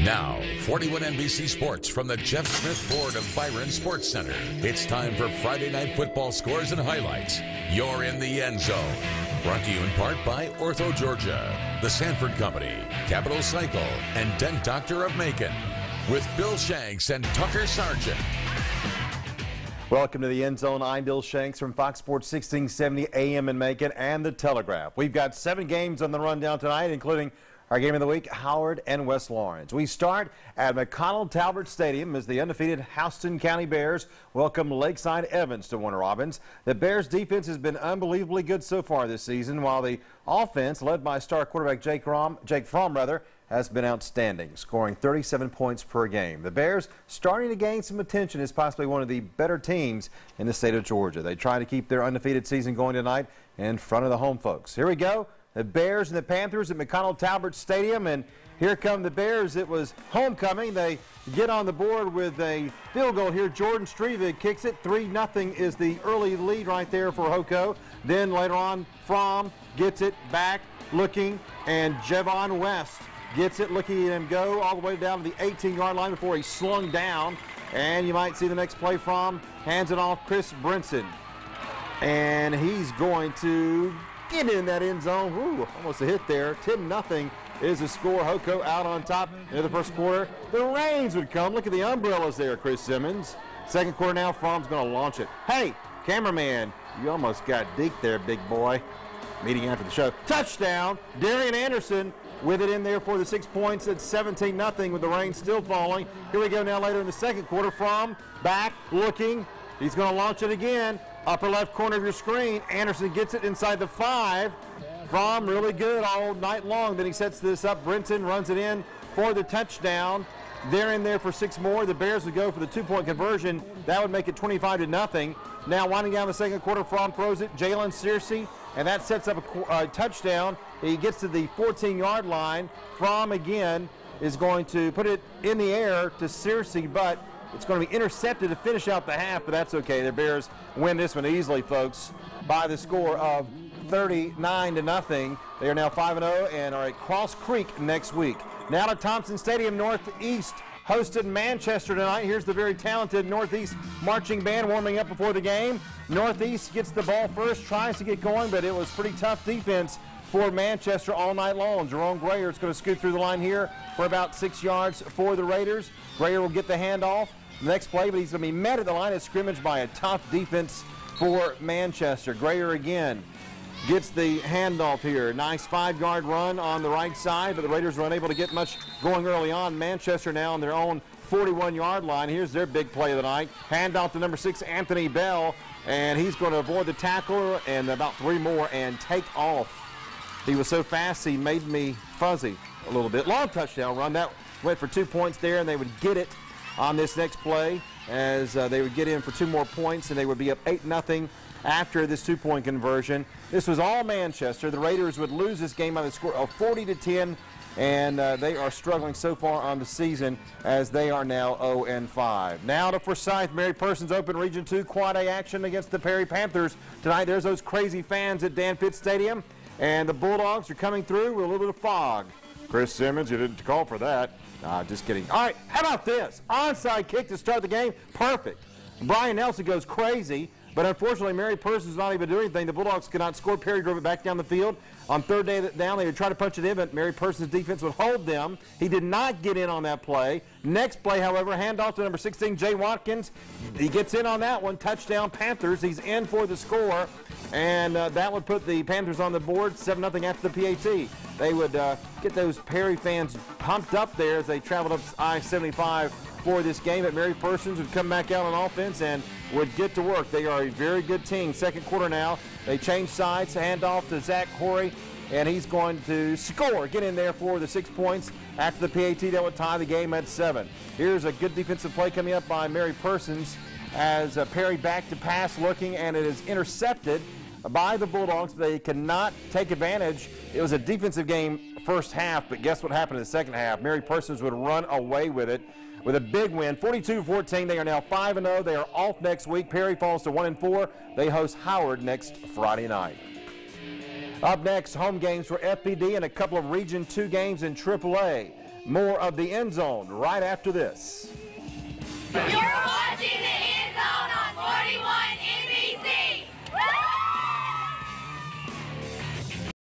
Now, 41 NBC Sports from the Jeff Smith Ford of Byron Sports Center. It's time for Friday Night Football scores and highlights. You're in the end zone. Brought to you in part by Ortho Georgia, the Sanford Company, Capital Cycle, and Dent Doctor of Macon. With Bill Shanks and Tucker Sargent. Welcome to the end zone. I'm Bill Shanks from Fox Sports 1670 AM in Macon and the Telegraph. We've got 7 games on the rundown tonight, including our game of the week, Howard and West Lawrence. We start at McConnell-Talbert Stadium as the undefeated Houston County Bears welcome Lakeside-Evans to Warner Robins. The Bears defense has been unbelievably good so far this season, while the offense, led by star quarterback Jake Fromm, has been outstanding, scoring 37 points per game. The Bears starting to gain some attention as possibly one of the better teams in the state of Georgia. They try to keep their undefeated season going tonight in front of the home folks. Here we go. The Bears and the Panthers at McConnell-Talbert Stadium, and here come the Bears. It was homecoming. They get on the board with a field goal here. Jordan Strevig kicks it. 3-0 is the early lead right there for Hoco. Then later on, Fromm gets it back, looking, and Javon West gets it, looking at him go all the way down to the 18-yard line before he slung down. And you might see the next play. Fromm hands it off Chris Brinson, and he's going to get in that end zone. Ooh, almost a hit there. 10-0 is the score. Hoco out on top in the first quarter. The rains would come. Look at the umbrellas there, Chris Simmons. Second quarter now, Fromm's going to launch it. Hey, cameraman, you almost got deked there, big boy. Meeting after the show. Touchdown, Darian Anderson with it in there for the 6 points. It's 17-0 with the rain still falling. Here we go now later in the second quarter. Fromm back, looking. He's going to launch it again. Upper left corner of your screen. Anderson gets it inside the 5. Fromm really good all night long. Then he sets this up. Brinson runs it in for the touchdown. They're in there for 6 more. The Bears would go for the 2-point conversion. That would make it 25-0. Now winding down the second quarter, Fromm throws it. Jalen Searcy, and that sets up a touchdown. He gets to the 14-yard line. Fromm again is going to put it in the air to Searcy, but it's going to be intercepted to finish out the half, but that's okay. The Bears win this one easily, folks, by the score of 39-0. They are now 5-0 and are at Cross Creek next week. Now to Thompson Stadium. Northeast hosted Manchester tonight. Here's the very talented Northeast marching band warming up before the game. Northeast gets the ball first, tries to get going, but it was pretty tough defense for Manchester all night long. Jerome Grayer is going to scoot through the line here for about 6 yards for the Raiders. Grayer will get the handoff the next play, but he's going to be met at the line of scrimmage by a tough defense for Manchester. Grayer again gets the handoff here. Nice 5-yard run on the right side, but the Raiders were unable to get much going early on. Manchester now on their own 41-yard line. Here's their big play of the night. Handoff to number 6, Anthony Bell, and he's going to avoid the tackle and about 3 more and take off. He was so fast he made me fuzzy a little bit. Long touchdown run. That went for 2 points there, and they would get it on this next play as they would get in for 2 more points, and they would be up 8-0 after this 2-point conversion. This was all Manchester. The Raiders would lose this game by the score of 40-10, and they are struggling so far on the season as they are now 0-5. Now to Forsyth. Mary Persons Open Region 2 Quad A action against the Perry Panthers tonight. There's those crazy fans at Dan Pitt Stadium, and the Bulldogs are coming through with a little bit of fog. Chris Simmons, you didn't call for that. Just kidding. All right, how about this? Onside kick to start the game. Perfect. Brian Nelson goes crazy, but unfortunately, Mary Persons not even doing anything. The Bulldogs could not score. Perry drove it back down the field. On third down, they would try to punch it in, but Mary Persons' defense would hold them. He did not get in on that play. Next play, however, handoff to number 16, Jay Watkins. He gets in on that one. Touchdown, Panthers. He's in for the score, and that would put the Panthers on the board 7-0 after the PAT. They would get those Perry fans pumped up there as they traveled up I-75 for this game. But Mary Persons would come back out on offense and would get to work. They are a very good team. Second quarter now. They change sides, hand off to Zach Horry, and he's going to score. Get in there for the 6 points. After the PAT, that would tie the game at 7. Here's a good defensive play coming up by Mary Persons as Perry back to pass looking, and it is intercepted by the Bulldogs. They cannot take advantage. It was a defensive game first half, but guess what happened in the second half? Mary Persons would run away with it with a big win, 42-14. They are now 5-0. They are off next week. Perry falls to 1-4. They host Howard next Friday night. Up next, home games for FPD and a couple of Region 2 games in AAA. More of the End Zone right after this. You're watching the